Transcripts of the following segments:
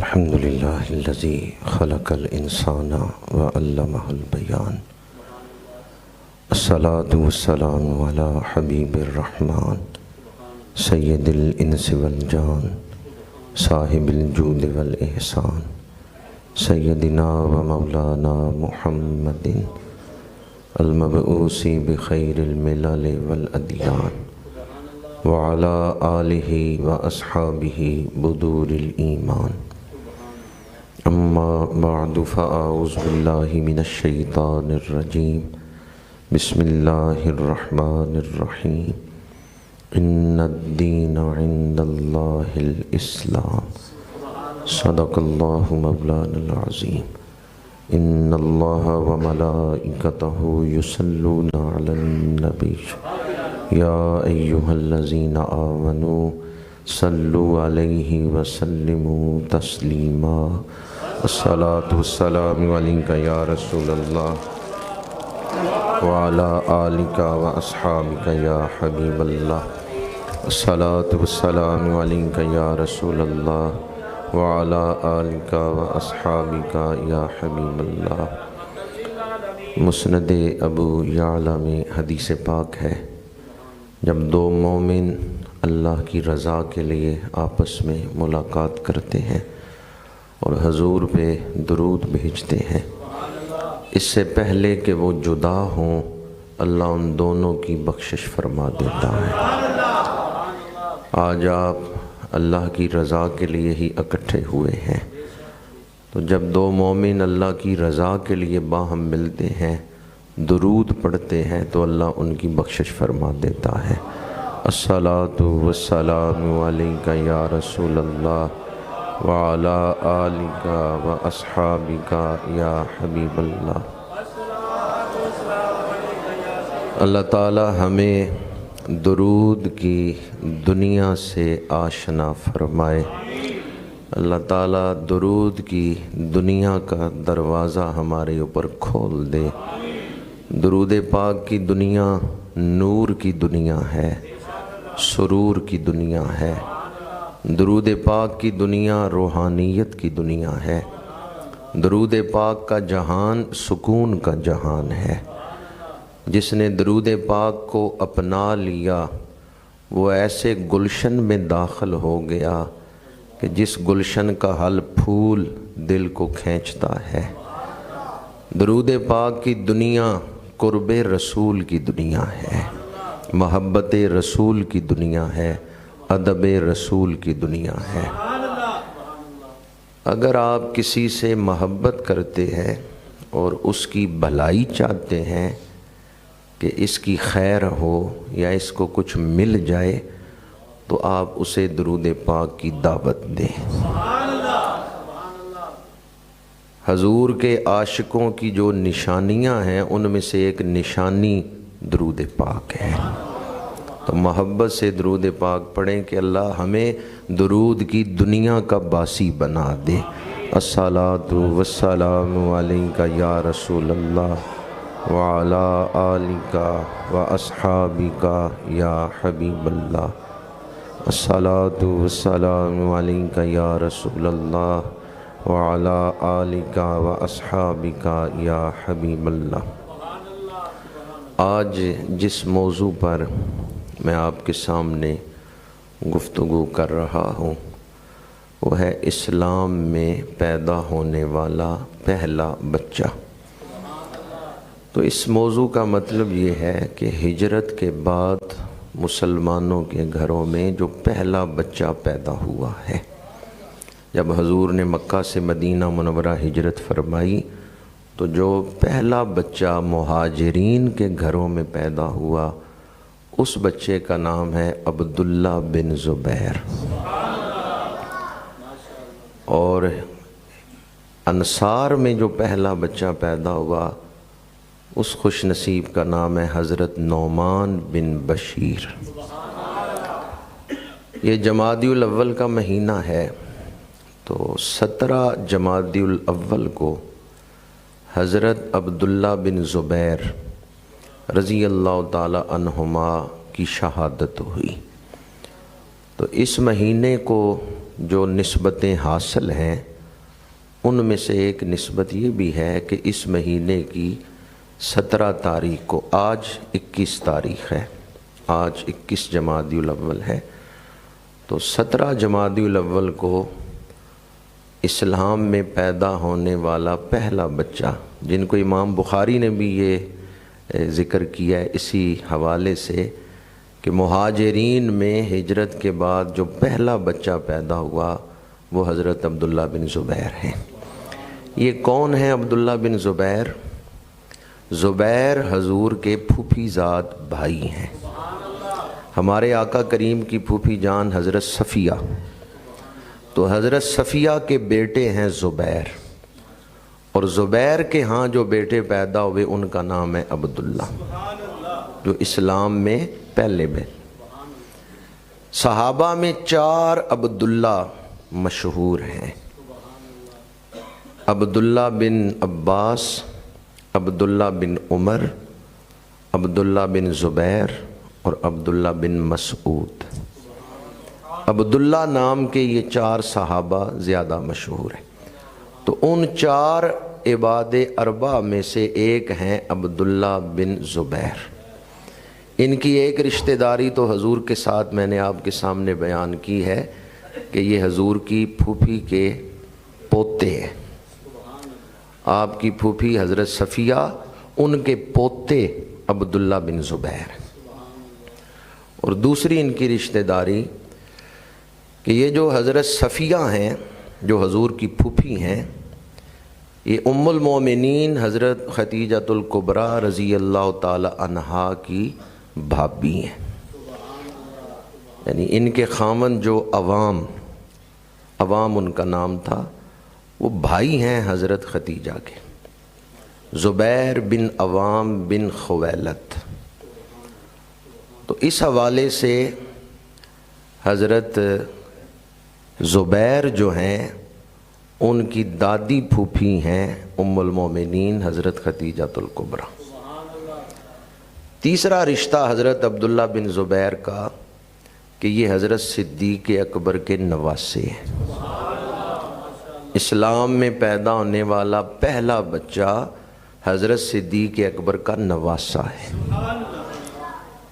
الحمد لله الذي خلق الإنسان وعلمه البيان. الصلاة والسلام على حبيب الرحمن سيد الإنس والجان صاحب الجود والإحسان سيدنا ومولانا محمد المبعوث بخير الملل والأديان وعلى آله وأصحابه بدور الإيمان. أما بعد فأعوذ بالله من الشيطان الرجيم. بسم الله الرحمن الرحيم. إن الدين عند الله الإسلام. صدق الله مولانا العظيم. إن الله وملائكته يصلون على النبي يا أيها الذين آمنوا صلوا عليه وسلموا تسليما. الصلاة والسلام عليك يا رسول الله وعلى آلك وأصحابك يا حبيب الله. الصلاة والسلام عليك يا رسول الله وعلى آلك وأصحابك يا حبيب الله. مسند ابو یعلا میں حدیث پاک ہے، جب دو مومن اللہ کی رضا کے لیے آپس میں ملاقات کرتے ہیں اور حضور پہ درود بھیجتے ہیں، اس سے پہلے کہ وہ جدا ہوں اللہ ان دونوں کی بخشش فرما دیتا ہے۔ آج آپ اللہ کی رضا کے لیے ہی اکٹھے ہوئے ہیں، تو جب دو مومن اللہ کی رضا کے لیے باہم ملتے ہیں، درود پڑھتے ہیں، تو اللہ ان کی بخشش فرما دیتا ہے۔ الصلاۃ والسلام علیک یا رسول اللہ وعلی آلک واصحابک یا حبیب اللہ۔ اللہ تعالی ہمیں درود کی دنیا سے آشنا فرمائے۔ اللہ تعالیٰ درود کی دنیا کا دروازہ ہمارے اوپر کھول دے۔ درود پاک کی دنیا نور کی دنیا ہے، سرور کی دنیا ہے۔ درود پاک کی دنیا روحانیت کی دنیا ہے۔ درود پاک کا جہان سکون کا جہان ہے۔ جس نے درود پاک کو اپنا لیا وہ ایسے گلشن میں داخل ہو گیا کہ جس گلشن کا ہر پھول دل کو کھینچتا ہے۔ درود پاک کی دنیا قرب رسول کی دنیا ہے، محبت رسول کی دنیا ہے، ادب رسول کی دنیا ہے۔ اگر آپ کسی سے محبت کرتے ہیں اور اس کی بھلائی چاہتے ہیں کہ اس کی خیر ہو یا اس کو کچھ مل جائے، تو آپ اسے درود پاک کی دعوت دیں۔ حضور کے عاشقوں کی جو نشانیاں ہیں ان میں سے ایک نشانی درود پاک ہے، تو محبت سے درود پاک پڑھیں کہ اللہ ہمیں درود کی دنیا کا باسی بنا دے۔ الصلاۃ والسلام علیک یا رسول اللہ وعلی آلک واصحابک یا حبیب اللہ۔ الصلاۃ والسلام علیک یا رسول اللہ وعلی آلک واصحابک یا حبیب اللہ۔ آج جس موضوع پر میں آپ کے سامنے گفتگو کر رہا ہوں وہ ہے اسلام میں پیدا ہونے والا پہلا بچہ۔ تو اس موضوع کا مطلب یہ ہے کہ ہجرت کے بعد مسلمانوں کے گھروں میں جو پہلا بچہ پیدا ہوا ہے، جب حضور نے مکہ سے مدینہ منورہ ہجرت فرمائی تو جو پہلا بچہ مہاجرین کے گھروں میں پیدا ہوا اس بچے کا نام ہے عبداللہ بن زبیر، اور انصار میں جو پہلا بچہ پیدا ہوا اس خوش نصیب کا نام ہے حضرت نعمان بن بشیر۔ یہ جمادی الاول کا مہینہ ہے، تو 17 جمادی الاول کو حضرت عبداللہ بن زبیر رضی اللہ تعالی عنہما کی شہادت ہوئی۔ تو اس مہینے کو جو نسبتیں حاصل ہیں ان میں سے ایک نسبت یہ بھی ہے کہ اس مہینے کی 17 تاریخ کو، آج 21 تاریخ ہے، آج 21 جمادی الاول ہے، تو 17 جمادی الاول کو اسلام میں پیدا ہونے والا پہلا بچہ، جن کو امام بخاری نے بھی یہ ذکر کیا ہے اسی حوالے سے کہ مہاجرین میں ہجرت کے بعد جو پہلا بچہ پیدا ہوا وہ حضرت عبداللہ بن زبیر ہیں۔ یہ کون ہیں عبداللہ بن زبیر؟ زبیر حضور کے پھوپھی زاد بھائی ہیں۔ ہمارے آقا کریم کی پھوپھی جان حضرت صفیہ، تو حضرت صفیہ کے بیٹے ہیں زبیر، اور زبیر کے ہاں جو بیٹے پیدا ہوئے ان کا نام ہے عبداللہ، جو اسلام میں پہلے صحابہ میں 4 عبداللہ مشہور ہیں، عبداللہ بن عباس، عبداللہ بن عمر، عبداللہ بن زبیر اور عبداللہ بن مسعود۔ عبداللہ نام کے یہ 4 صحابہ زیادہ مشہور ہیں۔ تو ان 4 عباد اربع میں سے ایک ہیں عبداللہ بن زبیر۔ ان کی ایک رشتہ داری تو حضور کے ساتھ میں نے آپ کے سامنے بیان کی ہے کہ یہ حضور کی پھوپھی کے پوتے ہیں۔ آپ کی پھوپھی حضرت صفیہ، ان کے پوتے عبداللہ بن زبیر۔ اور دوسری ان کی رشتہ داری کہ یہ جو حضرت صفیہ ہیں، جو حضور کی پھوپھی ہیں، یہ ام المومنین حضرت خدیجۃ الکبریٰ رضی اللہ تعالی عنہا کی بھابی ہیں، یعنی ان کے خاوند جو عوام ان کا نام تھا، وہ بھائی ہیں حضرت خدیجہ کے، زبیر بن عوام بن خویلد۔ تو اس حوالے سے حضرت زبیر جو ہیں ان کی دادی پھوپھی ہیں ام المومنین حضرت خدیجۃ الکبریٰ۔ تیسرا رشتہ حضرت عبداللہ بن زبیر کا کہ یہ حضرت صدیق اکبر کے نواسے ہیں۔ اسلام میں پیدا ہونے والا پہلا بچہ حضرت صدیق اکبر کا نواسہ ہے۔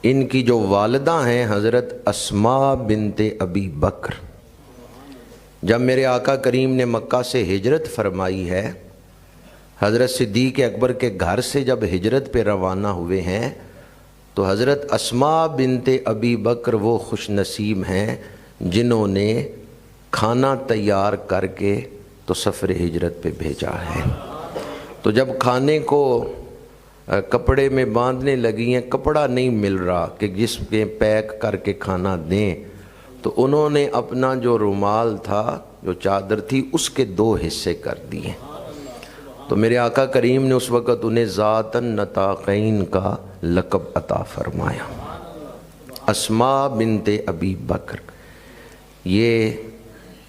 ان کی جو والدہ ہیں حضرت اسماء بنت ابی بکر، جب میرے آقا کریم نے مکہ سے ہجرت فرمائی ہے، حضرت صدیق اکبر کے گھر سے جب ہجرت پہ روانہ ہوئے ہیں تو حضرت اسماء بنت ابی بکر وہ خوش نصیب ہیں جنہوں نے کھانا تیار کر کے تو سفر ہجرت پہ بھیجا ہے۔ تو جب کھانے کو کپڑے میں باندھنے لگی ہیں، کپڑا نہیں مل رہا کہ جس پہ پیک کر کے کھانا دیں، تو انہوں نے اپنا جو رومال تھا، جو چادر تھی، اس کے 2 حصے کر دیے۔ تو میرے آقا کریم نے اس وقت انہیں ذات النطاقین کا لقب عطا فرمایا، اسماء بنت ابی بکر۔ یہ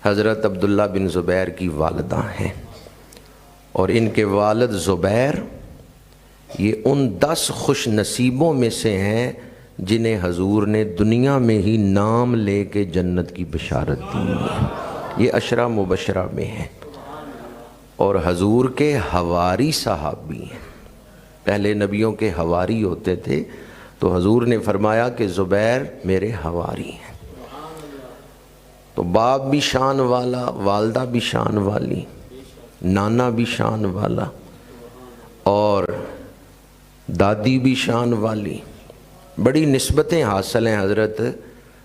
حضرت عبداللہ بن زبیر کی والدہ ہیں، اور ان کے والد زبیر یہ ان 10 خوش نصیبوں میں سے ہیں جنہیں حضور نے دنیا میں ہی نام لے کے جنت کی بشارت دی ہے۔ یہ عشرہ مبشرہ میں ہیں، اور حضور کے حواری صحابی ہیں۔ پہلے نبیوں کے حواری ہوتے تھے، تو حضور نے فرمایا کہ زبیر میرے حواری ہیں۔ تو باپ بھی شان والا، والدہ بھی شان والی، نانا بھی شان والا، اور دادی بھی شان والی، بڑی نسبتیں حاصل ہیں حضرت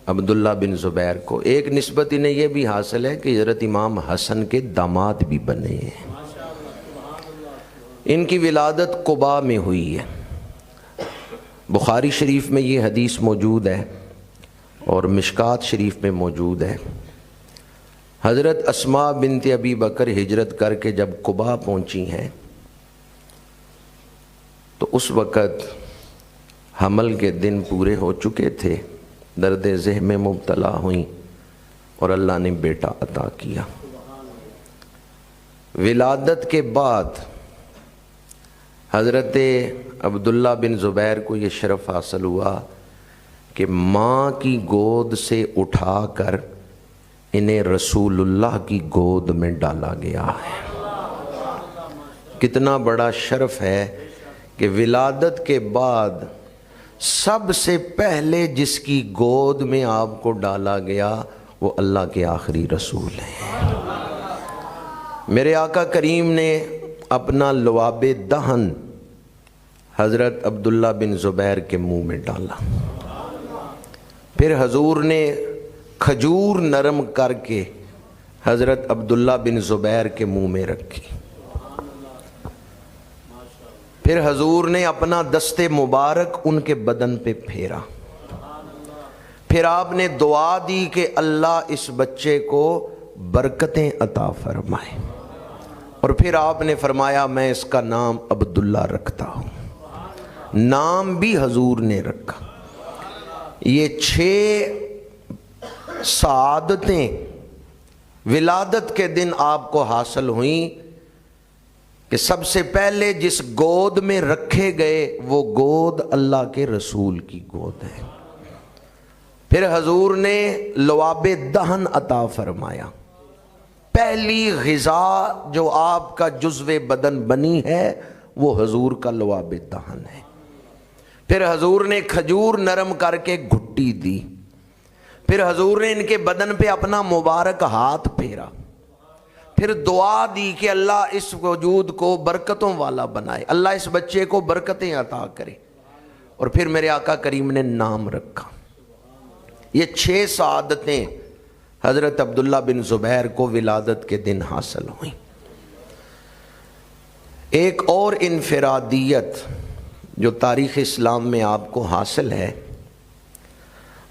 عبداللہ بن زبیر کو۔ ایک نسبت انہیں یہ بھی حاصل ہے کہ حضرت امام حسن کے داماد بھی بنے ہیں۔ ان کی ولادت قباء میں ہوئی ہے۔ بخاری شریف میں یہ حدیث موجود ہے اور مشکات شریف میں موجود ہے۔ حضرت اسماء بنت ابی بکر ہجرت کر کے جب قباء پہنچی ہیں تو اس وقت حمل کے دن پورے ہو چکے تھے، درد ذہ میں مبتلا ہوئیں اور اللہ نے بیٹا عطا کیا۔ ولادت کے بعد حضرت عبداللہ بن زبیر کو یہ شرف حاصل ہوا کہ ماں کی گود سے اٹھا کر انہیں رسول اللہ کی گود میں ڈالا گیا ہے۔ کتنا بڑا شرف ہے کہ ولادت کے بعد سب سے پہلے جس کی گود میں آپ کو ڈالا گیا وہ اللہ کے آخری رسول ہیں۔ میرے آقا کریم نے اپنا لعاب دہن حضرت عبداللہ بن زبیر کے منہ میں ڈالا، پھر حضور نے کھجور نرم کر کے حضرت عبداللہ بن زبیر کے منہ میں رکھی، پھر حضور نے اپنا دست مبارک ان کے بدن پہ پھیرا، پھر آپ نے دعا دی کہ اللہ اس بچے کو برکتیں عطا فرمائے، اور پھر آپ نے فرمایا میں اس کا نام عبداللہ رکھتا ہوں۔ نام بھی حضور نے رکھا۔ یہ 6 سعادتیں ولادت کے دن آپ کو حاصل ہوئیں کہ سب سے پہلے جس گود میں رکھے گئے وہ گود اللہ کے رسول کی گود ہے، پھر حضور نے لعاب دہن عطا فرمایا۔ پہلی غذا جو آپ کا جزو بدن بنی ہے وہ حضور کا لعاب دہن ہے، پھر حضور نے کھجور نرم کر کے گھٹی دی، پھر حضور نے ان کے بدن پہ اپنا مبارک ہاتھ پھیرا، پھر دعا دی کہ اللہ اس وجود کو برکتوں والا بنائے، اللہ اس بچے کو برکتیں عطا کرے، اور پھر میرے آقا کریم نے نام رکھا۔ یہ 6 سعادتیں حضرت عبداللہ بن زبیر کو ولادت کے دن حاصل ہوئیں۔ ایک اور انفرادیت جو تاریخ اسلام میں آپ کو حاصل ہے،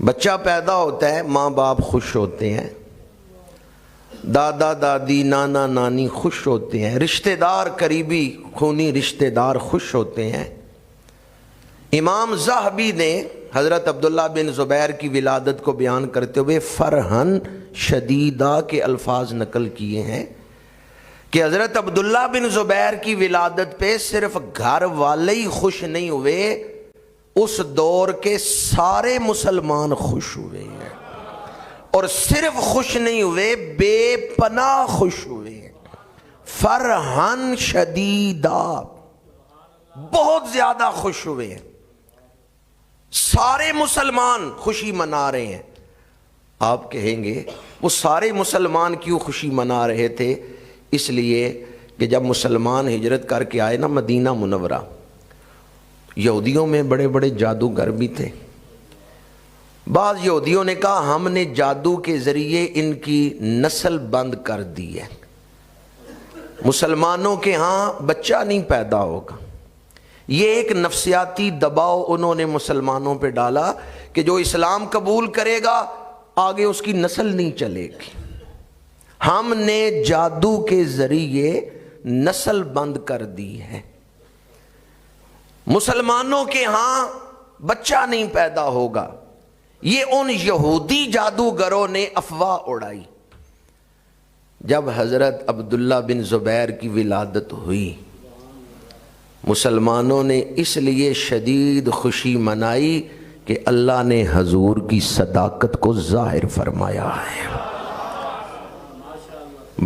بچہ پیدا ہوتا ہے، ماں باپ خوش ہوتے ہیں، دادا دادی نانا نانی خوش ہوتے ہیں، رشتہ دار قریبی خونی رشتہ دار خوش ہوتے ہیں۔ امام ذہبی نے حضرت عبداللہ بن زبیر کی ولادت کو بیان کرتے ہوئے فرحن شدیدہ کے الفاظ نقل کیے ہیں کہ حضرت عبداللہ بن زبیر کی ولادت پہ صرف گھر والے ہی خوش نہیں ہوئے، اس دور کے سارے مسلمان خوش ہوئے ہیں، اور صرف خوش نہیں ہوئے، بے پناہ خوش ہوئے ہیں۔ فرحن شدیدہ، بہت زیادہ خوش ہوئے ہیں، سارے مسلمان خوشی منا رہے ہیں۔ آپ کہیں گے وہ سارے مسلمان کیوں خوشی منا رہے تھے؟ اس لیے کہ جب مسلمان ہجرت کر کے آئے نا مدینہ منورہ، یہودیوں میں بڑے بڑے جادوگر بھی تھے۔ بعض یہودیوں نے کہا ہم نے جادو کے ذریعے ان کی نسل بند کر دی ہے، مسلمانوں کے ہاں بچہ نہیں پیدا ہوگا۔ یہ ایک نفسیاتی دباؤ انہوں نے مسلمانوں پہ ڈالا کہ جو اسلام قبول کرے گا آگے اس کی نسل نہیں چلے گی۔ ہم نے جادو کے ذریعے نسل بند کر دی ہے، مسلمانوں کے ہاں بچہ نہیں پیدا ہوگا۔ یہ ان یہودی جادوگروں نے افواہ اڑائی۔ جب حضرت عبداللہ بن زبیر کی ولادت ہوئی، مسلمانوں نے اس لیے شدید خوشی منائی کہ اللہ نے حضور کی صداقت کو ظاہر فرمایا ہے۔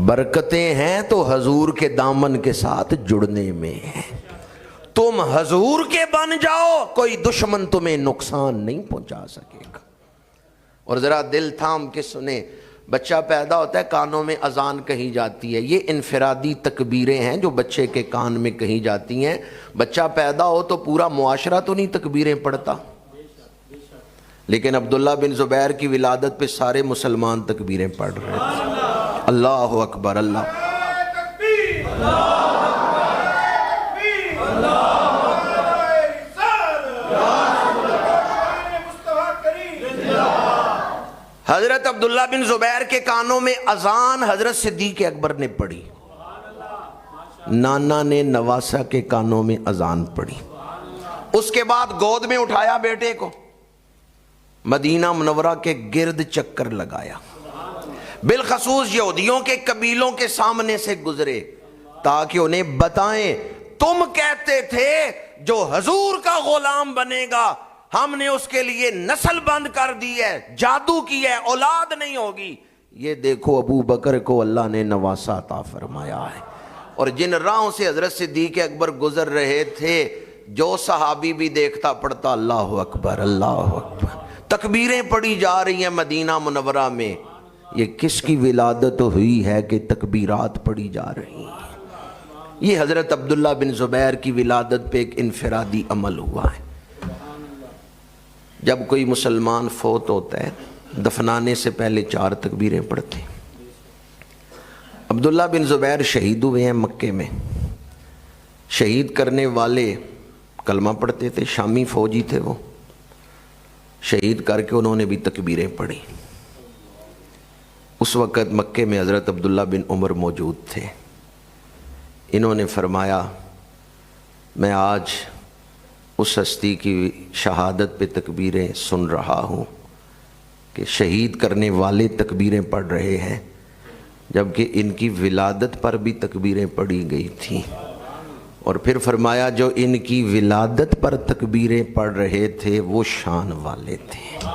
برکتیں ہیں تو حضور کے دامن کے ساتھ جڑنے میں ہیں۔ تم حضور کے بن جاؤ، کوئی دشمن تمہیں نقصان نہیں پہنچا سکے گا۔ اور ذرا دل تھام کے سنیں، بچہ پیدا ہوتا ہے، کانوں میں اذان کہی جاتی ہے، یہ انفرادی تکبیریں ہیں جو بچے کے کان میں کہی جاتی ہیں۔ بچہ پیدا ہو تو پورا معاشرہ تو نہیں تکبیریں پڑھتا، لیکن عبداللہ بن زبیر کی ولادت پہ سارے مسلمان تکبیریں پڑھ رہے تھے۔ اللہ اکبر، اللہ حضرت عبداللہ بن زبیر کے کانوں میں اذان حضرت صدیق اکبر نے پڑھی، نانا نے نواسہ کے کانوں میں اذان پڑھی، اس کے بعد گود میں اٹھایا بیٹے کو، مدینہ منورہ کے گرد چکر لگایا، بالخصوص یہودیوں کے قبیلوں کے سامنے سے گزرے تاکہ انہیں بتائیں تم کہتے تھے جو حضور کا غلام بنے گا ہم نے اس کے لیے نسل بند کر دی ہے، جادو کی ہے، اولاد نہیں ہوگی، یہ دیکھو ابو بکر کو اللہ نے نواسہ عطا فرمایا ہے، اور جن راہوں سے حضرت صدیق اکبر گزر رہے تھے جو صحابی بھی دیکھتا پڑتا اللہ اکبر اللہ اکبر، تکبیریں پڑھی جا رہی ہیں مدینہ منورہ میں، یہ کس کی ولادت ہوئی ہے کہ تکبیرات پڑھی جا رہی ہیں؟ یہ حضرت عبداللہ بن زبیر کی ولادت پہ ایک انفرادی عمل ہوا ہے۔ جب کوئی مسلمان فوت ہوتا ہے دفنانے سے پہلے 4 تکبیریں پڑھتے ہیں۔ عبداللہ بن زبیر شہید ہوئے ہیں مکے میں، شہید کرنے والے کلمہ پڑھتے تھے، شامی فوجی تھے، وہ شہید کر کے انہوں نے بھی تکبیریں پڑھی۔ اس وقت مکے میں حضرت عبداللہ بن عمر موجود تھے، انہوں نے فرمایا میں آج اس ہستی کی شہادت پہ تکبیریں سن رہا ہوں کہ شہید کرنے والے تکبیریں پڑھ رہے ہیں، جبکہ ان کی ولادت پر بھی تکبیریں پڑھی گئی تھیں۔ اور پھر فرمایا جو ان کی ولادت پر تکبیریں پڑھ رہے تھے وہ شان والے تھے،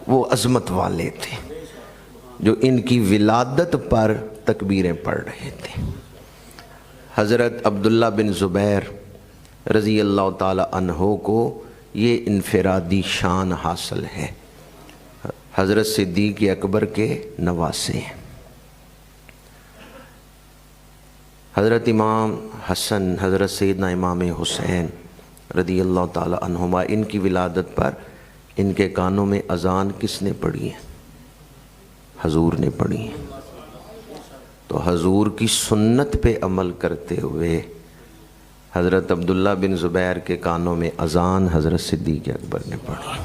وہ عظمت والے تھے، جو ان کی ولادت پر تکبیریں پڑھ رہے تھے۔ حضرت عبداللہ بن زبیر رضی اللہ تعالی عنہ کو یہ انفرادی شان حاصل ہے، حضرت صدیق اکبر کے نواسے ہیں۔ حضرت امام حسن، حضرت سیدنا امام حسین رضی اللہ تعالی عنہما، ان کی ولادت پر ان کے کانوں میں اذان کس نے پڑھی ہے؟ حضور نے پڑھی ہے۔ تو حضور کی سنت پہ عمل کرتے ہوئے حضرت عبداللہ بن زبیر کے کانوں میں اذان حضرت صدیق اکبر نے پڑھی۔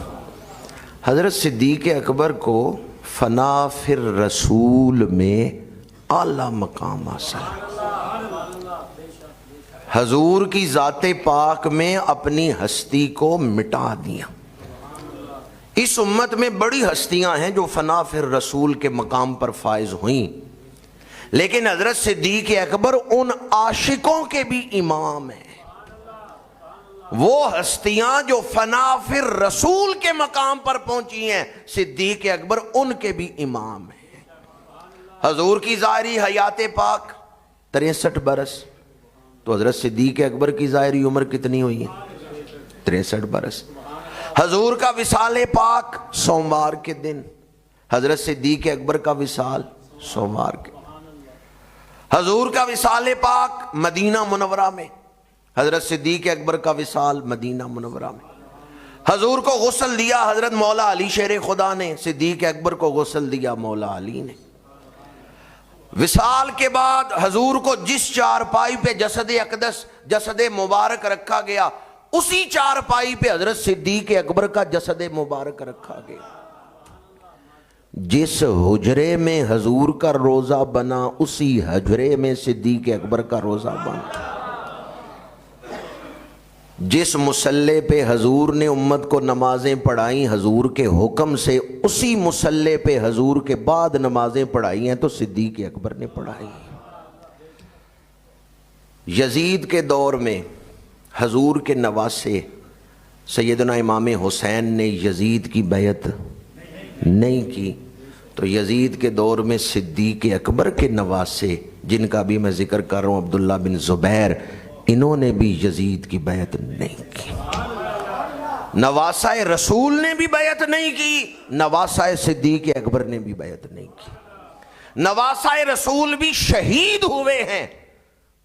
حضرت صدیق اکبر کو فنا فی الرسول میں اعلیٰ مقام حاصل، حضور کی ذات پاک میں اپنی ہستی کو مٹا دیا۔ اس امت میں بڑی ہستیاں ہیں جو فنا فی الرسول کے مقام پر فائز ہوئیں، لیکن حضرت صدیق اکبر ان عاشقوں کے بھی امام ہیں۔ وہ ہستیاں جو فنا فی الرسول کے مقام پر پہنچی ہیں، صدیق اکبر ان کے بھی امام ہیں۔ حضور کی ظاہری حیات پاک 63 برس، تو حضرت صدیق اکبر کی ظاہری عمر کتنی ہوئی ہے؟ 63 برس۔ حضور کا وصال پاک سوموار کے دن، حضرت صدیق اکبر کا وصال سوموار کے دن۔ حضور کا وصال پاک مدینہ منورہ میں، حضرت صدیق اکبر کا وصال مدینہ منورہ میں۔ حضور کو غسل دیا حضرت مولا علی شیر خدا نے، صدیق اکبر کو غسل دیا مولا علی نے۔ وصال کے بعد حضور کو جس چارپائی پہ جسد اقدس، جسد مبارک رکھا گیا، اسی چارپائی پہ حضرت صدیق اکبر کا جسد مبارک رکھا گیا۔ جس حجرے میں حضور کا روزہ بنا اسی حجرے میں صدیق اکبر کا روزہ بنا۔ جس مصلی پہ حضور نے امت کو نمازیں پڑھائیں حضور کے حکم سے، اسی مصلی پہ حضور کے بعد نمازیں پڑھائی ہیں تو صدیق اکبر نے پڑھائی۔ یزید کے دور میں حضور کے نواسے سیدنا امام حسین نے یزید کی بیعت نہیں کی، تو یزید کے دور میں صدیق اکبر کے نواسے جن کا بھی میں ذکر کر رہا ہوں، عبداللہ بن زبیر، انہوں نے بھی یزید کی بیعت نہیں کی۔ نواسہ رسول نے بھی بیعت نہیں کی، نواسہ صدیق اکبر نے بھی بیعت نہیں کی۔ نواسہ رسول بھی شہید ہوئے ہیں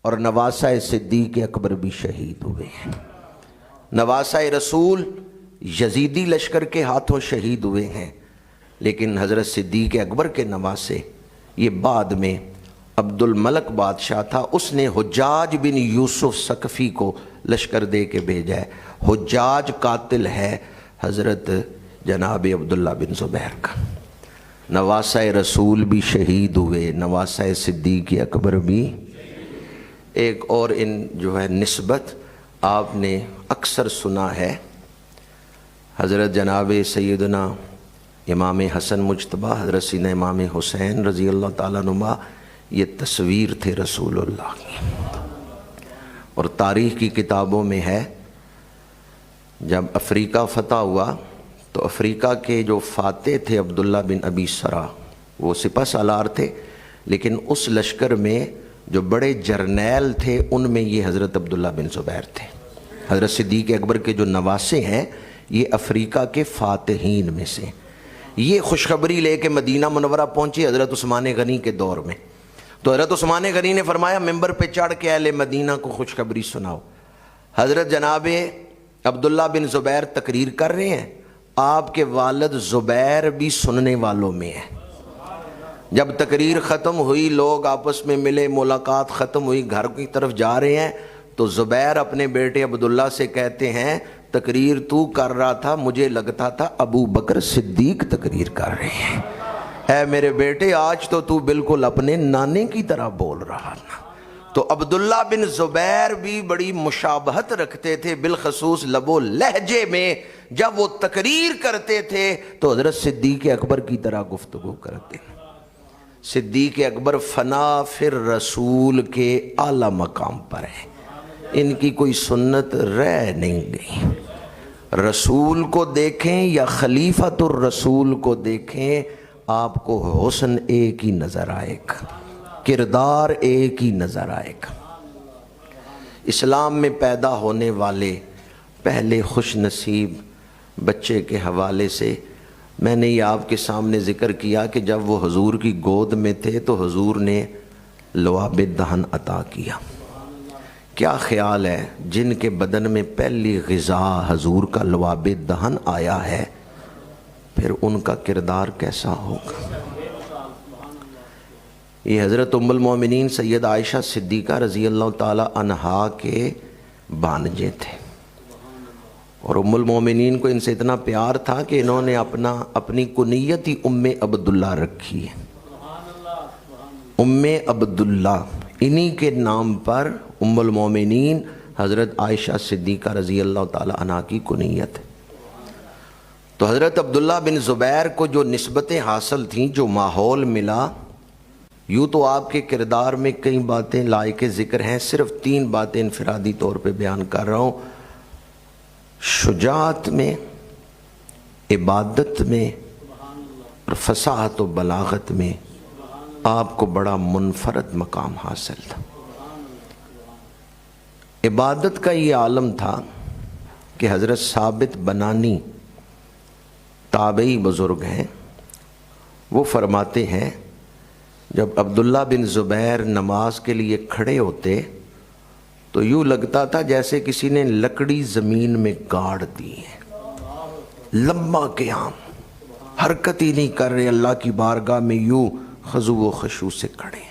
اور نواسہ صدیق اکبر بھی شہید ہوئے ہیں۔ نواسہ رسول یزیدی لشکر کے ہاتھوں شہید ہوئے ہیں، لیکن حضرت صدیق اکبر کے نواسے، یہ بعد میں عبد الملک بادشاہ تھا، اس نے حجاج بن یوسف ثقفی کو لشکر دے کے بھیجا ہے۔ حجاج قاتل ہے حضرت جناب عبداللہ بن زبیر کا۔ نواسہ رسول بھی شہید ہوئے، نواسہ صدیق اکبر بھی۔ ایک اور ان جو ہے نسبت آپ نے اکثر سنا ہے، حضرت جناب سیدنا امام حسن مجتبیٰ، حضرت سیدنا امام حسین رضی اللہ تعالیٰ عنہ، یہ تصویر تھے رسول اللہ کی۔ اور تاریخ کی کتابوں میں ہے جب افریقہ فتح ہوا تو افریقہ کے جو فاتح تھے عبداللہ بن ابی سرا، وہ سپہ سالار تھے، لیکن اس لشکر میں جو بڑے جرنیل تھے ان میں یہ حضرت عبداللہ بن زبیر تھے۔ حضرت صدیق اکبر کے جو نواسے ہیں یہ افریقہ کے فاتحین میں سے۔ یہ خوشخبری لے کے مدینہ منورہ پہنچی حضرت عثمان غنی کے دور میں، تو حضرت عثمان غنی نے فرمایا ممبر پہ چڑھ کے اہل مدینہ کو خوشخبری سناؤ۔ حضرت جناب عبداللہ بن زبیر تقریر کر رہے ہیں، آپ کے والد زبیر بھی سننے والوں میں ہیں۔ جب تقریر ختم ہوئی، لوگ آپس میں ملے، ملاقات ختم ہوئی، گھر کی طرف جا رہے ہیں، تو زبیر اپنے بیٹے عبداللہ سے کہتے ہیں تقریر تو کر رہا تھا، مجھے لگتا تھا ابو بکر صدیق تقریر کر رہے ہیں۔ اے میرے بیٹے آج تو بالکل اپنے نانے کی طرح بول رہا تھا۔ تو عبداللہ بن زبیر بھی بڑی مشابہت رکھتے تھے، بالخصوص لب و لہجے میں۔ جب وہ تقریر کرتے تھے تو حضرت صدیق اکبر کی طرح گفتگو کرتے۔ صدیق اکبر فنا فر رسول کے اعلیٰ مقام پر ہیں، ان کی کوئی سنت رہ نہیں گئی۔ رسول کو دیکھیں یا خلیفۃ الرسول کو دیکھیں، آپ کو حسن ایک ہی نظر آئے گا، کردار ایک ہی نظر آئے گا۔ اسلام میں پیدا ہونے والے پہلے خوش نصیب بچے کے حوالے سے میں نے یہ آپ کے سامنے ذکر کیا کہ جب وہ حضور کی گود میں تھے تو حضور نے لعاب دہن عطا کیا۔ کیا خیال ہے جن کے بدن میں پہلی غذا حضور کا لعاب دہن آیا ہے، پھر ان کا کردار کیسا ہوگا؟ یہ حضرت ام المومنین سید عائشہ صدیقہ رضی اللہ تعالی عنہا کے بانجے تھے، اور ام المومنین کو ان سے اتنا پیار تھا کہ انہوں نے اپنی کنیت ہی ام عبداللہ رکھی ہے۔ ام عبداللہ، انہی کے نام پر ام المومنین حضرت عائشہ صدیقہ رضی اللہ تعالی عنہا کی کنیت ہے۔ تو حضرت عبداللہ بن زبیر کو جو نسبتیں حاصل تھیں، جو ماحول ملا، یوں تو آپ کے کردار میں کئی باتیں لائق ذکر ہیں، صرف 3 باتیں انفرادی طور پہ بیان کر رہا ہوں۔ شجاعت میں، عبادت میں اور فصاحت و بلاغت میں آپ کو بڑا منفرد مقام حاصل تھا۔ عبادت کا یہ عالم تھا کہ حضرت ثابت بنانی تابعی بزرگ ہیں، وہ فرماتے ہیں جب عبداللہ بن زبیر نماز کے لیے کھڑے ہوتے تو یوں لگتا تھا جیسے کسی نے لکڑی زمین میں گاڑ دی ہے۔ لمبا قیام، حرکت ہی نہیں کر رہے، اللہ کی بارگاہ میں یوں خضوع و خشوع سے کھڑے،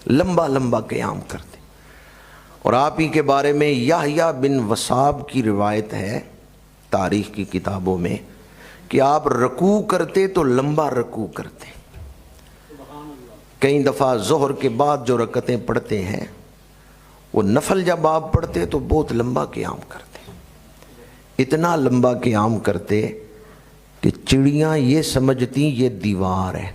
لمبا لمبا قیام کرتے۔ اور آپ ہی کے بارے میں یحییٰ بن وصاب کی روایت ہے تاریخ کی کتابوں میں کہ آپ رکوع کرتے تو لمبا رکوع کرتے۔ کئی دفعہ ظہر کے بعد جو رکعتیں پڑھتے ہیں وہ نفل جب آپ پڑھتے تو بہت لمبا قیام کرتے، اتنا لمبا قیام کرتے کہ چڑیاں یہ سمجھتی یہ دیوار ہے،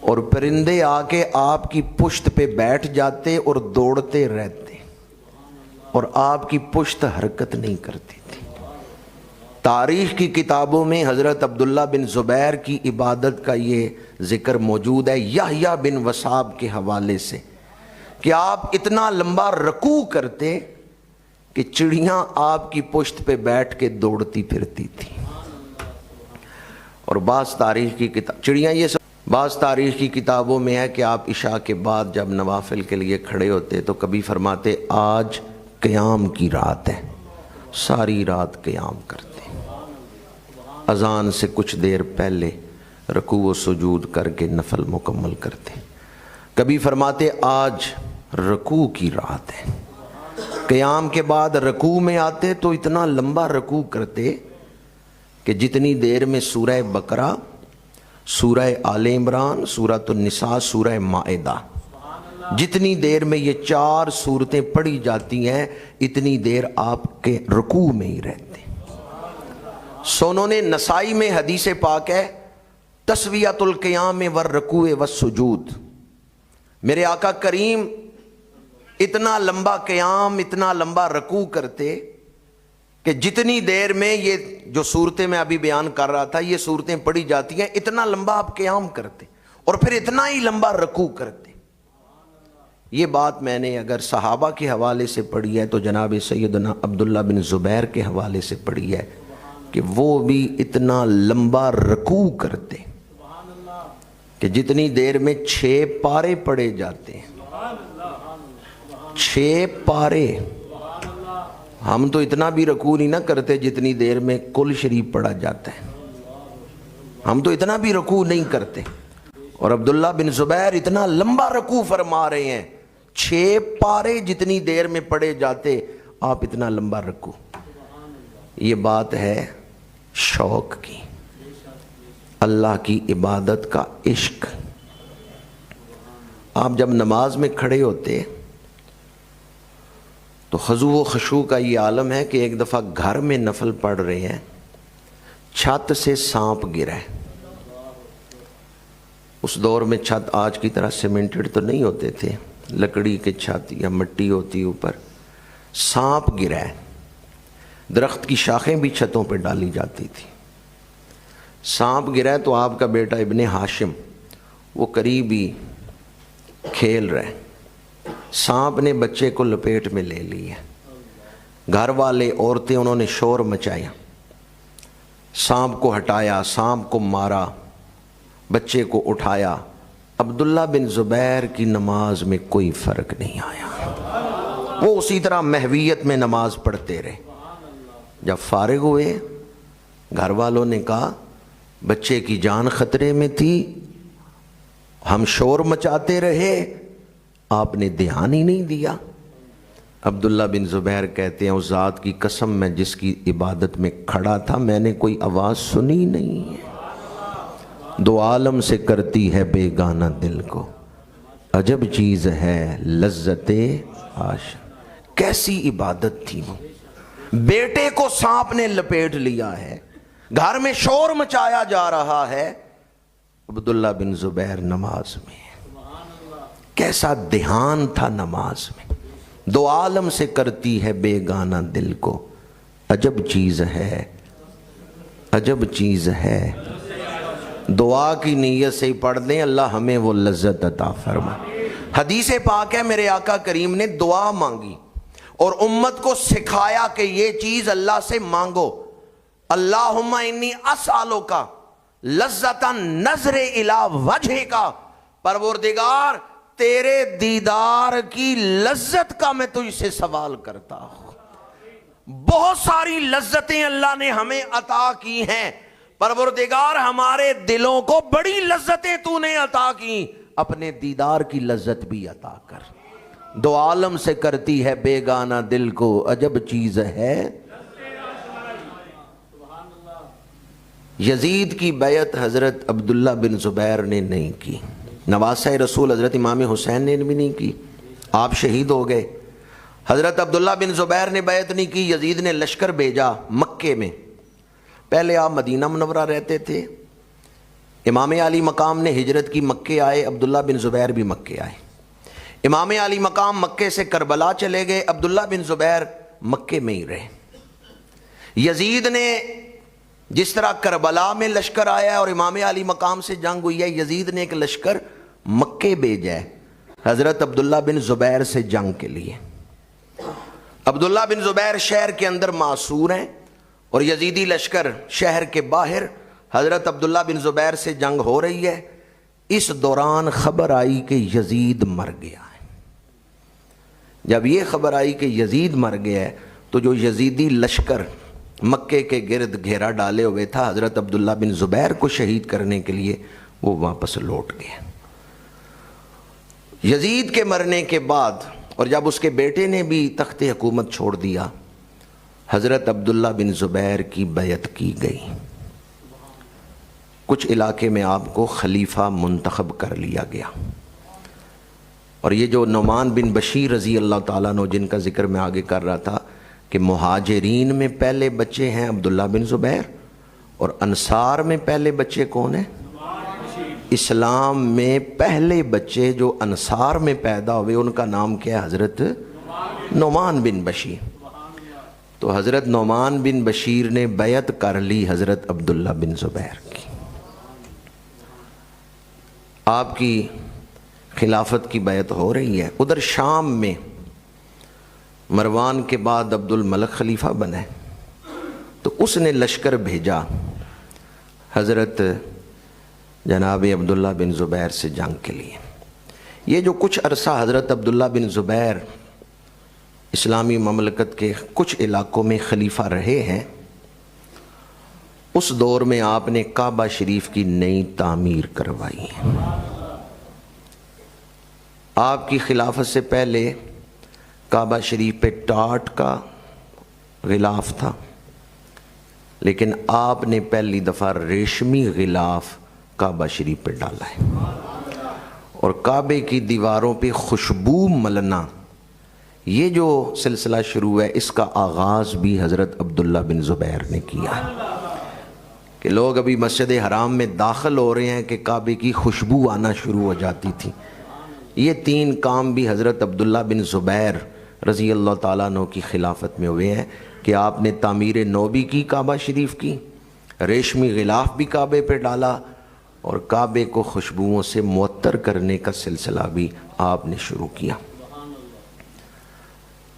اور پرندے آ کے آپ کی پشت پہ بیٹھ جاتے اور دوڑتے رہتے، اور آپ کی پشت حرکت نہیں کرتی تھی۔ تاریخ کی کتابوں میں حضرت عبداللہ بن زبیر کی عبادت کا یہ ذکر موجود ہے یحییٰ بن وصاب کے حوالے سے کہ آپ اتنا لمبا رکوع کرتے کہ چڑیاں آپ کی پشت پہ بیٹھ کے دوڑتی پھرتی تھی۔ اور بعض تاریخ کی کتابوں میں ہے کہ آپ عشاء کے بعد جب نوافل کے لیے کھڑے ہوتے تو کبھی فرماتے آج قیام کی رات ہے، ساری رات قیام کرتے، اذان سے کچھ دیر پہلے رکوع و سجود کر کے نفل مکمل کرتے۔ کبھی فرماتے آج رکوع کی رات ہے، قیام کے بعد رکوع میں آتے تو اتنا لمبا رکوع کرتے کہ جتنی دیر میں سورہ بقرہ، سورہ آل عمران، سورۃ النساء، سورہ مائدہ، جتنی دیر میں یہ 4 سورتیں پڑھی جاتی ہیں اتنی دیر آپ کے رکوع میں ہی رہتے۔ سنن نسائی میں حدیث پاک ہے تسویۃ القیام والرکوع والسجود، میرے آقا کریم اتنا لمبا قیام، اتنا لمبا رکوع کرتے کہ جتنی دیر میں یہ جو صورتیں میں ابھی بیان کر رہا تھا یہ صورتیں پڑھی جاتی ہیں، اتنا لمبا آپ قیام کرتے اور پھر اتنا ہی لمبا رکوع کرتے۔ یہ بات میں نے اگر صحابہ کے حوالے سے پڑھی ہے تو جناب سیدنا عبداللہ بن زبیر کے حوالے سے پڑھی ہے کہ وہ بھی اتنا لمبا رکوع کرتے کہ جتنی دیر میں 6 پارے پڑے جاتے ہیں. 6 پارے. ہم تو اتنا بھی رکوع نہیں نہ کرتے جتنی دیر میں کل شریف پڑھا جاتا ہے. ہم تو اتنا بھی رکوع نہیں کرتے. اور عبداللہ بن زبیر اتنا لمبا رکوع فرما رہے ہیں. 6 پارے جتنی دیر میں پڑے جاتے، آپ اتنا لمبا رکوع. یہ بات ہے شوق کی، اللہ کی عبادت کا عشق. آپ جب نماز میں کھڑے ہوتے تو خضوع و خشوع کا یہ عالم ہے کہ ایک دفعہ گھر میں نفل پڑھ رہے ہیں، چھت سے سانپ گرا ہے. اس دور میں چھت آج کی طرح سیمنٹڈ تو نہیں ہوتے تھے، لکڑی کے چھت یا مٹی ہوتی اوپر. سانپ گرا ہے. درخت کی شاخیں بھی چھتوں پہ ڈالی جاتی تھی. سانپ گرا ہے تو آپ کا بیٹا ابن ہاشم وہ قریب ہی کھیل رہے. سانپ نے بچے کو لپیٹ میں لے لی ہے. گھر والے عورتیں انہوں نے شور مچایا، سانپ کو ہٹایا، سانپ کو مارا، بچے کو اٹھایا. عبداللہ بن زبیر کی نماز میں کوئی فرق نہیں آیا، وہ اسی طرح محویت میں نماز پڑھتے رہے. جب فارغ ہوئے گھر والوں نے کہا بچے کی جان خطرے میں تھی، ہم شور مچاتے رہے، آپ نے دھیان ہی نہیں دیا. عبداللہ بن زبیر کہتے ہیں اس ذات کی قسم میں جس کی عبادت میں کھڑا تھا میں نے کوئی آواز سنی نہیں ہے. دو عالم سے کرتی ہے بیگانہ دل کو، عجب چیز ہے لذت عاشق. کیسی عبادت تھی وہ. بیٹے کو سانپ نے لپیٹ لیا ہے، گھر میں شور مچایا جا رہا ہے، عبداللہ بن زبیر نماز میں. کیسا دھیان تھا نماز میں. دو عالم سے کرتی ہے بیگانہ دل کو، عجب چیز ہے، عجب چیز ہے. دعا کی نیت سے ہی پڑھ دیں، اللہ ہمیں وہ لذت عطا فرمائے. حدیث پاک ہے میرے آقا کریم نے دعا مانگی اور امت کو سکھایا کہ یہ چیز اللہ سے مانگو. اللہم انی اسالک لذت النظر الی وجہک. پروردگار تیرے دیدار کی لذت کا میں تجھ سے سوال کرتا ہوں. بہت ساری لذتیں اللہ نے ہمیں عطا کی ہیں، پروردگار ہمارے دلوں کو بڑی لذتیں تو نے عطا کی، اپنے دیدار کی لذت بھی عطا کر. دو عالم سے کرتی ہے بیگانہ دل کو، عجب چیز ہے. یزید کی بیعت حضرت عبداللہ بن زبیر نے نہیں کی، نواسہ رسول حضرت امام حسین نے بھی نہیں کی، آپ شہید ہو گئے. حضرت عبداللہ بن زبیر نے بیعت نہیں کی. یزید نے لشکر بھیجا مکے میں. پہلے آپ مدینہ منورہ رہتے تھے، امام علی مقام نے ہجرت کی، مکے آئے، عبداللہ بن زبیر بھی مکے آئے. امام علی مقام مکے سے کربلا چلے گئے، عبداللہ بن زبیر مکے میں ہی رہے. یزید نے جس طرح کربلا میں لشکر آیا ہے اور امام علی مقام سے جنگ ہوئی ہے، یزید نے ایک لشکر مکے بھیجا ہے حضرت عبداللہ بن زبیر سے جنگ کے لیے. عبداللہ بن زبیر شہر کے اندر معصور ہیں اور یزیدی لشکر شہر کے باہر. حضرت عبداللہ بن زبیر سے جنگ ہو رہی ہے. اس دوران خبر آئی کہ یزید مر گیا ہے. جب یہ خبر آئی کہ یزید مر گیا ہے تو جو یزیدی لشکر مکے کے گرد گھیرا ڈالے ہوئے تھا حضرت عبداللہ بن زبیر کو شہید کرنے کے لیے، وہ واپس لوٹ گئے. یزید کے مرنے کے بعد اور جب اس کے بیٹے نے بھی تخت حکومت چھوڑ دیا، حضرت عبداللہ بن زبیر کی بیعت کی گئی. کچھ علاقے میں آپ کو خلیفہ منتخب کر لیا گیا. اور یہ جو نعمان بن بشیر رضی اللہ تعالیٰ عنہ جن کا ذکر میں آگے کر رہا تھا کہ مہاجرین میں پہلے بچے ہیں عبداللہ بن زبیر، اور انصار میں پہلے بچے کون ہیں؟ اسلام میں پہلے بچے جو انصار میں پیدا ہوئے ان کا نام کیا ہے؟ حضرت نعمان بن بشیر. تو حضرت نعمان بن بشیر نے بیعت کر لی حضرت عبداللہ بن زبیر کی. آپ کی خلافت کی بیعت ہو رہی ہے، ادھر شام میں مروان کے بعد عبد الملک خلیفہ بنے، تو اس نے لشکر بھیجا حضرت جناب عبداللہ بن زبیر سے جنگ کے لیے۔ یہ جو کچھ عرصہ حضرت عبداللہ بن زبیر اسلامی مملکت کے کچھ علاقوں میں خلیفہ رہے ہیں، اس دور میں آپ نے کعبہ شریف کی نئی تعمیر کروائی ہے۔ آپ کی خلافت سے پہلے کعبہ شریف پہ ٹاٹ کا غلاف تھا، لیکن آپ نے پہلی دفعہ ریشمی غلاف کعبہ شریف پہ ڈالا ہے، اور کعبے کی دیواروں پہ خوشبو ملنا، یہ جو سلسلہ شروع ہے اس کا آغاز بھی حضرت عبداللہ بن زبیر نے کیا ہے، کہ لوگ ابھی مسجد حرام میں داخل ہو رہے ہیں کہ کعبے کی خوشبو آنا شروع ہو جاتی تھی۔ یہ 3 کام بھی حضرت عبداللہ بن زبیر رضی اللہ تعالیٰ عنہ کی خلافت میں ہوئے ہیں، کہ آپ نے تعمیر نو بھی کی کعبہ شریف کی، ریشمی غلاف بھی کعبے پہ ڈالا، اور کعبے کو خوشبوؤں سے معطر کرنے کا سلسلہ بھی آپ نے شروع کیا۔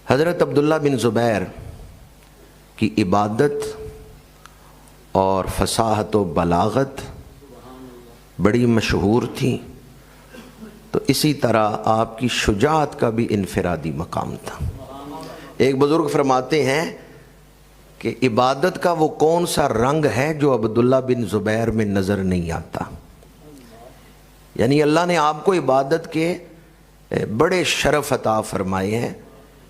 حضرت عبداللہ بن زبیر کی عبادت اور فصاحت و بلاغت بڑی مشہور تھی، تو اسی طرح آپ کی شجاعت کا بھی انفرادی مقام تھا۔ ایک بزرگ فرماتے ہیں کہ عبادت کا وہ کون سا رنگ ہے جو عبداللہ بن زبیر میں نظر نہیں آتا، یعنی اللہ نے آپ کو عبادت کے بڑے شرف عطا فرمائے ہیں۔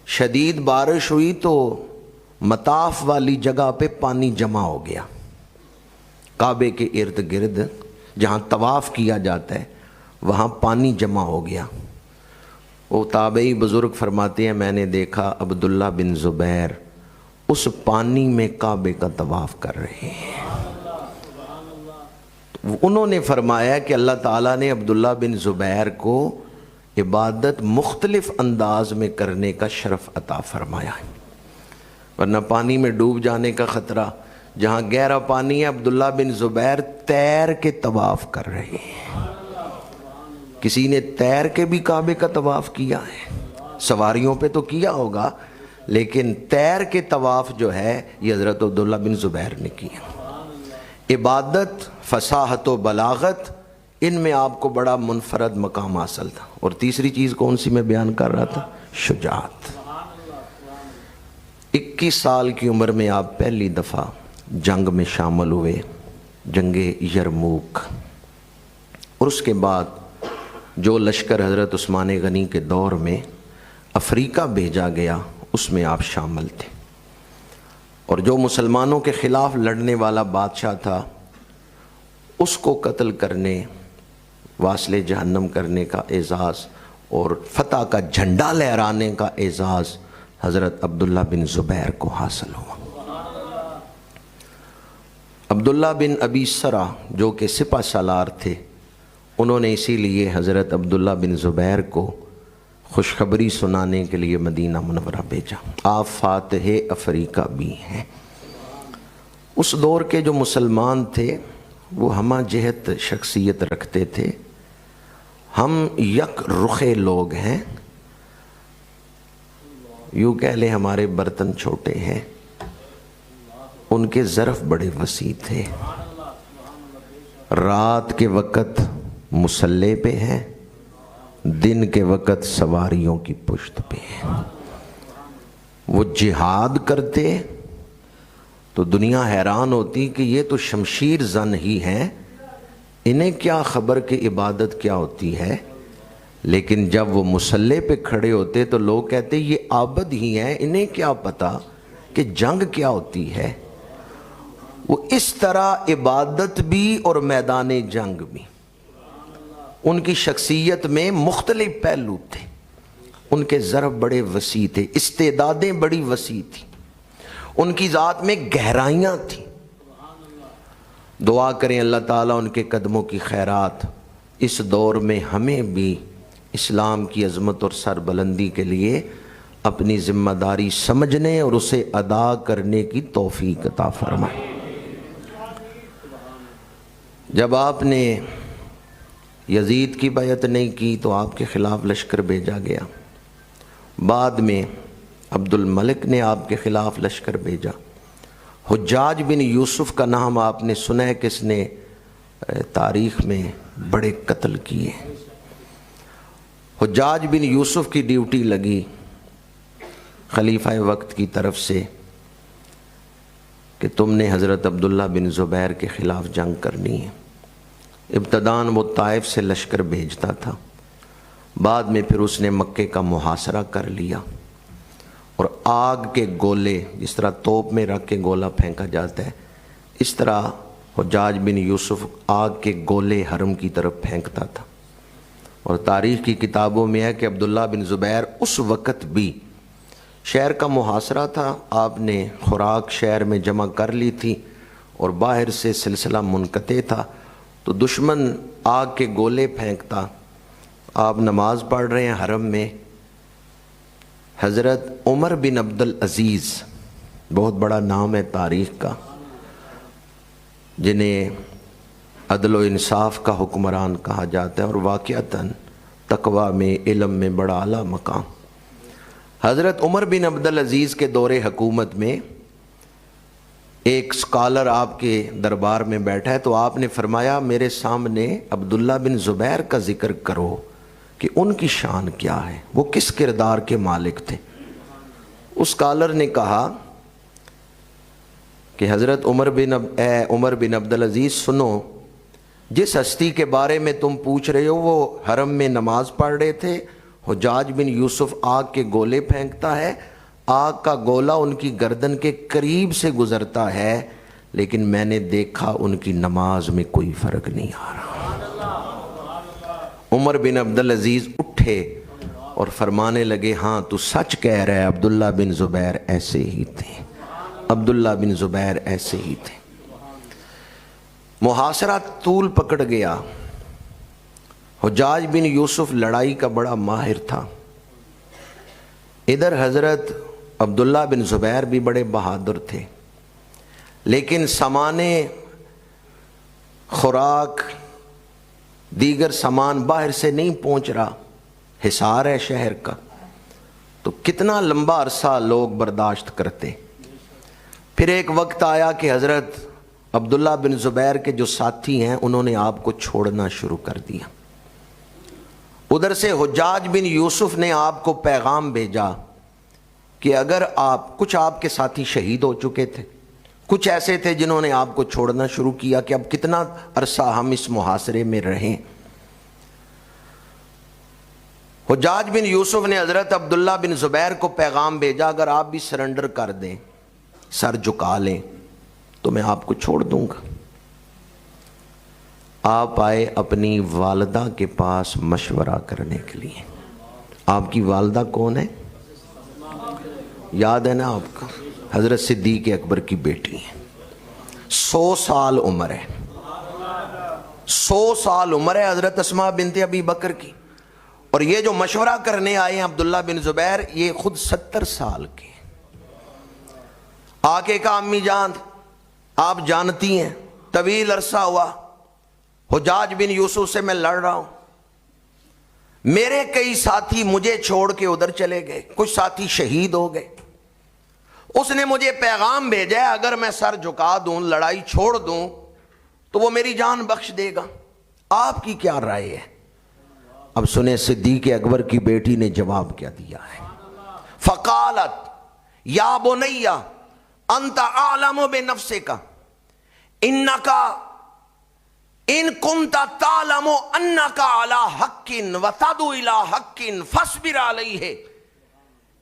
شدید بارش ہوئی تو مطاف والی جگہ پہ پانی جمع ہو گیا، کعبے کے ارد گرد جہاں طواف کیا جاتا ہے وہاں پانی جمع ہو گیا۔ وہ تابعی بزرگ فرماتے ہیں میں نے دیکھا عبداللہ بن زبیر اس پانی میں کعبے کا طواف کر رہے ہیں۔ انہوں نے فرمایا کہ اللہ تعالیٰ نے عبداللہ بن زبیر کو عبادت مختلف انداز میں کرنے کا شرف عطا فرمایا ہے، ورنہ پانی میں ڈوب جانے کا خطرہ، جہاں گہرا پانی ہے عبداللہ بن زبیر تیر کے طواف کر رہے ہیں۔ کسی نے تیر کے بھی کعبے کا طواف کیا ہے، سواریوں پہ تو کیا ہوگا، لیکن تیر کے طواف جو ہے یہ حضرت عبداللہ بن زبیر نے کیا۔ عبادت، فصاحت و بلاغت، ان میں آپ کو بڑا منفرد مقام حاصل تھا۔ اور تیسری چیز کون سی میں بیان کر رہا تھا؟ شجاعت۔ 21 سال کی عمر میں آپ پہلی دفعہ جنگ میں شامل ہوئے، جنگ یرموک، اور اس کے بعد جو لشکر حضرت عثمان غنی کے دور میں افریقہ بھیجا گیا اس میں آپ شامل تھے، اور جو مسلمانوں کے خلاف لڑنے والا بادشاہ تھا اس کو قتل کرنے، واصل جہنم کرنے کا اعزاز اور فتح کا جھنڈا لہرانے کا اعزاز حضرت عبداللہ بن زبیر کو حاصل ہوا۔ عبداللہ بن ابی سرا جو کہ سپہ سالار تھے، انہوں نے اسی لیے حضرت عبداللہ بن زبیر کو خوشخبری سنانے کے لیے مدینہ منورہ بھیجا، آپ فاتح افریقہ بھی ہیں۔ اس دور کے جو مسلمان تھے وہ ہمہ جہت شخصیت رکھتے تھے، ہم یک رخے لوگ ہیں، یوں کہہ لیں ہمارے برتن چھوٹے ہیں، ان کے ظرف بڑے وسیع تھے۔ رات کے وقت مسلح پہ ہیں، دن کے وقت سواریوں کی پشت پہ ہیں۔ وہ جہاد کرتے تو دنیا حیران ہوتی کہ یہ تو شمشیر زن ہی ہیں، انہیں کیا خبر کہ عبادت کیا ہوتی ہے، لیکن جب وہ مسلح پہ کھڑے ہوتے تو لوگ کہتے یہ عابد ہی ہیں، انہیں کیا پتا کہ جنگ کیا ہوتی ہے۔ وہ اس طرح عبادت بھی اور میدان جنگ بھی، ان کی شخصیت میں مختلف پہلو تھے، ان کے ظرف بڑے وسیع تھے، استعدادیں بڑی وسیع تھیں، ان کی ذات میں گہرائیاں تھیں۔ دعا کریں اللہ تعالیٰ ان کے قدموں کی خیرات اس دور میں ہمیں بھی اسلام کی عظمت اور سربلندی کے لیے اپنی ذمہ داری سمجھنے اور اسے ادا کرنے کی توفیق عطا فرمائے۔ جب آپ نے یزید کی بیعت نہیں کی تو آپ کے خلاف لشکر بھیجا گیا، بعد میں عبد الملک نے آپ کے خلاف لشکر بھیجا۔ حجاج بن یوسف کا نام آپ نے سنا ہے، کس نے تاریخ میں بڑے قتل کیے۔ حجاج بن یوسف کی ڈیوٹی لگی خلیفہ وقت کی طرف سے کہ تم نے حضرت عبداللہ بن زبیر کے خلاف جنگ کرنی ہے۔ ابتداً وہ طائف سے لشکر بھیجتا تھا، بعد میں پھر اس نے مکے کا محاصرہ کر لیا اور آگ کے گولے، جس طرح توپ میں رکھ کے گولہ پھینکا جاتا ہے، اس طرح حجاج بن یوسف آگ کے گولے حرم کی طرف پھینکتا تھا۔ اور تاریخ کی کتابوں میں ہے کہ عبداللہ بن زبیر اس وقت بھی، شہر کا محاصرہ تھا، آپ نے خوراک شہر میں جمع کر لی تھی اور باہر سے سلسلہ منقطع تھا، تو دشمن آگ کے گولے پھینکتا، آپ نماز پڑھ رہے ہیں حرم میں، حضرت عمر بن عبدالعزیز، بہت بڑا نام ہے تاریخ کا، جنہیں عدل و انصاف کا حکمران کہا جاتا ہے اور واقعتاً تقوی میں، علم میں بڑا اعلیٰ مقام۔ حضرت عمر بن عبدالعزیز کے دور حکومت میں ایک سکالر آپ کے دربار میں بیٹھا ہے، تو آپ نے فرمایا میرے سامنے عبداللہ بن زبیر کا ذکر کرو کہ ان کی شان کیا ہے، وہ کس کردار کے مالک تھے۔ اس سکالر نے کہا کہ حضرت عمر بن عبدالعزیز سنو، جس ہستی کے بارے میں تم پوچھ رہے ہو وہ حرم میں نماز پڑھ رہے تھے، حجاج بن یوسف آگ کے گولے پھینکتا ہے، آگ کا گولہ ان کی گردن کے قریب سے گزرتا ہے، لیکن میں نے دیکھا ان کی نماز میں کوئی فرق نہیں آ رہا۔ عمر بن عبدالعزیز اٹھے اور فرمانے لگے ہاں تو سچ کہہ رہا ہے، عبداللہ بن زبیر ایسے ہی تھے، عبداللہ بن زبیر ایسے ہی تھے۔ محاصرہ طول پکڑ گیا۔ حجاج بن یوسف لڑائی کا بڑا ماہر تھا، ادھر حضرت عبداللہ بن زبیر بھی بڑے بہادر تھے، لیکن سامانے خوراک دیگر سامان باہر سے نہیں پہنچ رہا، حصار ہے شہر کا، تو کتنا لمبا عرصہ لوگ برداشت کرتے۔ پھر ایک وقت آیا کہ حضرت عبداللہ بن زبیر کے جو ساتھی ہیں انہوں نے آپ کو چھوڑنا شروع کر دیا۔ ادھر سے حجاج بن یوسف نے آپ کو پیغام بھیجا کہ اگر کچھ آپ کے ساتھی شہید ہو چکے تھے، کچھ ایسے تھے جنہوں نے آپ کو چھوڑنا شروع کیا کہ اب کتنا عرصہ ہم اس محاصرے میں رہیں۔ حجاج بن یوسف نے حضرت عبداللہ بن زبیر کو پیغام بھیجا اگر آپ بھی سرنڈر کر دیں، سر جھکا لیں تو میں آپ کو چھوڑ دوں گا۔ آپ آئے اپنی والدہ کے پاس مشورہ کرنے کے لیے۔ آپ کی والدہ کون ہے؟ یاد ہے نا آپ کا؟ حضرت صدیق اکبر کی بیٹی ہے، 100 سال عمر ہے، 100 سال عمر ہے حضرت اسماء بنت ابی بکر کی، اور یہ جو مشورہ کرنے آئے ہیں عبداللہ بن زبیر، یہ خود 70 سال کے۔ آکے کہا امی جان آپ جانتی ہیں طویل عرصہ ہوا حجاج بن یوسف سے میں لڑ رہا ہوں، میرے کئی ساتھی مجھے چھوڑ کے ادھر چلے گئے، کچھ ساتھی شہید ہو گئے، اس نے مجھے پیغام بھیجا ہے اگر میں سر جھکا دوں، لڑائی چھوڑ دوں تو وہ میری جان بخش دے گا، آپ کی کیا رائے ہے؟ اب سنیں صدیق اکبر کی بیٹی نے جواب کیا دیا ہے۔ فقالت یا بنی انت اعلم بنفسک انک ان کنت تعلم انک علی حق وتدعو الی حق فاصبر علیہ۔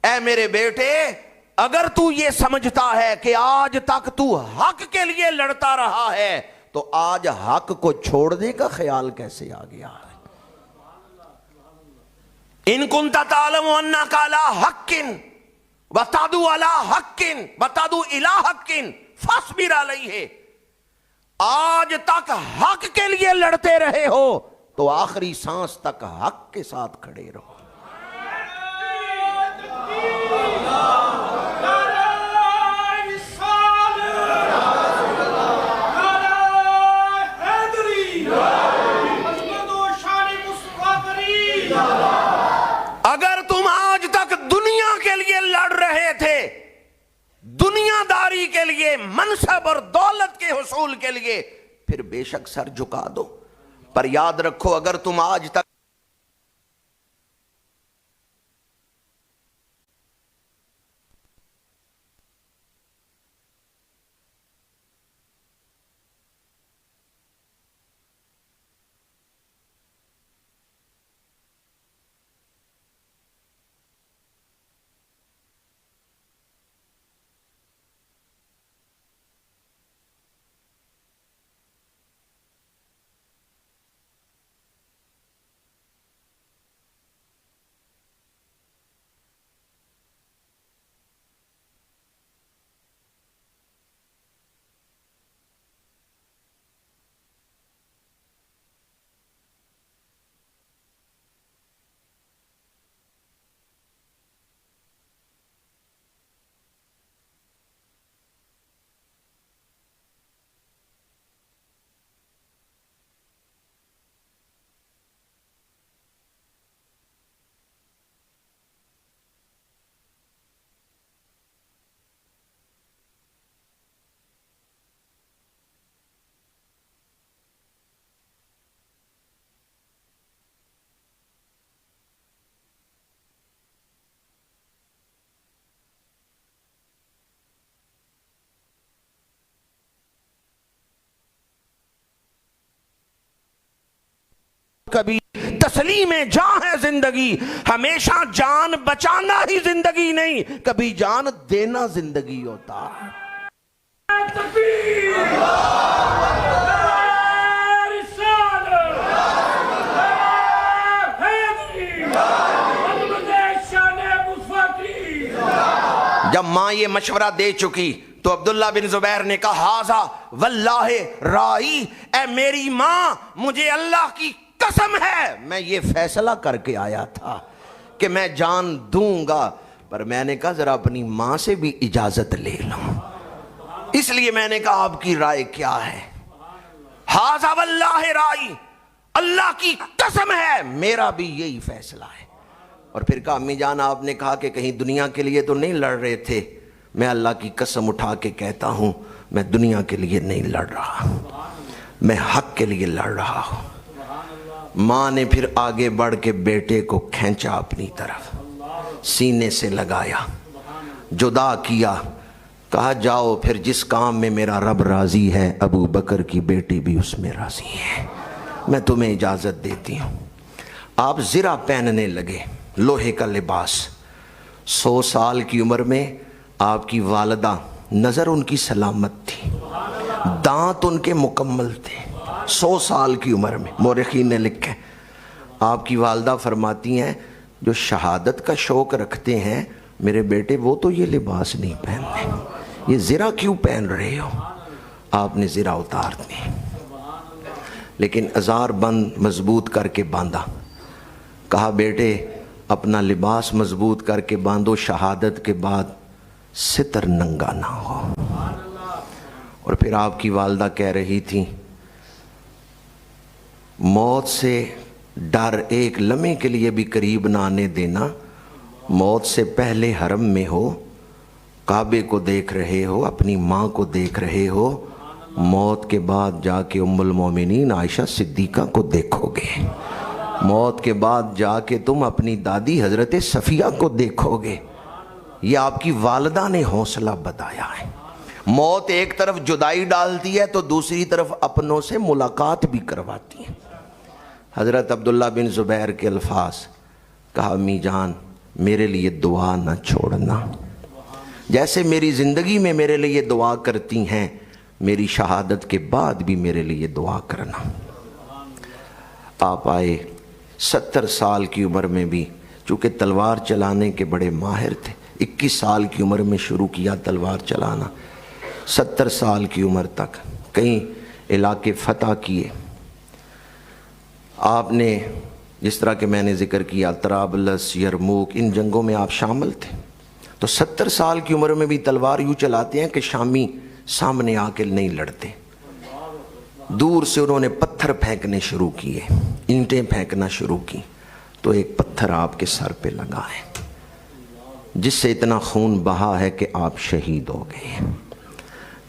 اے میرے بیٹے، اگر تو یہ سمجھتا ہے کہ آج تک تو حق کے لیے لڑتا رہا ہے تو آج حق کو چھوڑنے کا خیال کیسے آ گیا ہے؟ ان کنت تعلم انک علی حق وتدعو الی حق وتدعو الی حق فاصبر علیہ۔ آج تک حق کے لیے لڑتے رہے ہو تو آخری سانس تک حق کے ساتھ کھڑے رہو۔ لیے, منصب اور دولت کے حصول کے لیے, پھر بے شک سر جھکا دو. پر یاد رکھو اگر تم آج تک کبھی تسلیم جان ہے زندگی, ہمیشہ جان بچانا ہی زندگی نہیں, کبھی جان دینا زندگی ہوتا ہے. جب ماں یہ مشورہ دے چکی تو عبداللہ بن زبیر نے کہا ہاذا واللہ رائی, اے میری ماں مجھے اللہ کی قسم ہے میں یہ فیصلہ کر کے آیا تھا کہ میں جان دوں گا, پر میں نے کہا ذرا اپنی ماں سے بھی اجازت لے لوں, اس لیے میں نے کہا آپ کی رائے کیا ہے. ہاذا واللہ رائی, اللہ کی قسم ہے میرا بھی یہی فیصلہ ہے. اور پھر کہا امی جان آپ نے کہا کہ کہیں دنیا کے لیے تو نہیں لڑ رہے تھے, میں اللہ کی قسم اٹھا کے کہتا ہوں میں دنیا کے لیے نہیں لڑ رہا, میں حق کے لیے لڑ رہا ہوں. ماں نے پھر آگے بڑھ کے بیٹے کو کھینچا اپنی طرف, سینے سے لگایا, جدا کیا, کہا جاؤ پھر جس کام میں میرا رب راضی ہے ابو بکر کی بیٹی بھی اس میں راضی ہے, میں تمہیں اجازت دیتی ہوں. آپ زرہ پہننے لگے, لوہے کا لباس. 100 سال کی عمر میں آپ کی والدہ, نظر ان کی سلامت تھی, دانت ان کے مکمل تھے. 100 سال کی عمر میں مورخین نے لکھا, آپ کی والدہ فرماتی ہیں جو شہادت کا شوق رکھتے ہیں میرے بیٹے وہ تو یہ لباس نہیں پہنتے, یہ زرہ کیوں پہن رہے ہو. آپ نے زرہ اتار دی, لیکن ازار بند مضبوط کر کے باندھا. کہا بیٹے اپنا لباس مضبوط کر کے باندھو, شہادت کے بعد ستر ننگا نہ ہو. اور پھر آپ کی والدہ کہہ رہی تھی موت سے ڈر ایک لمحے کے لیے بھی قریب نہ آنے دینا, موت سے پہلے حرم میں ہو, کعبے کو دیکھ رہے ہو, اپنی ماں کو دیکھ رہے ہو, موت کے بعد جا کے ام المومنین عائشہ صدیقہ کو دیکھو گے, موت کے بعد جا کے تم اپنی دادی حضرت صفیہ کو دیکھو گے. یہ آپ کی والدہ نے حوصلہ بتایا ہے. موت ایک طرف جدائی ڈالتی ہے تو دوسری طرف اپنوں سے ملاقات بھی کرواتی ہے. حضرت عبداللہ بن زبیر کے الفاظ, کہا امی جان میرے لیے دعا نہ چھوڑنا, جیسے میری زندگی میں میرے لیے دعا کرتی ہیں میری شہادت کے بعد بھی میرے لیے دعا کرنا. آپ آئے 70 سال کی عمر میں بھی, چونکہ تلوار چلانے کے بڑے ماہر تھے, 21 سال کی عمر میں شروع کیا تلوار چلانا, 70 سال کی عمر تک کئی علاقے فتح کیے. آپ نے جس طرح کہ میں نے ذکر کیا طرابلس, یرموک, ان جنگوں میں آپ شامل تھے. تو 70 سال کی عمر میں بھی تلوار یوں چلاتے ہیں کہ شامی سامنے آ کے نہیں لڑتے. دور سے انہوں نے پتھر پھینکنے شروع کیے, اینٹیں پھینکنا شروع کی, تو ایک پتھر آپ کے سر پہ لگا ہے جس سے اتنا خون بہا ہے کہ آپ شہید ہو گئے.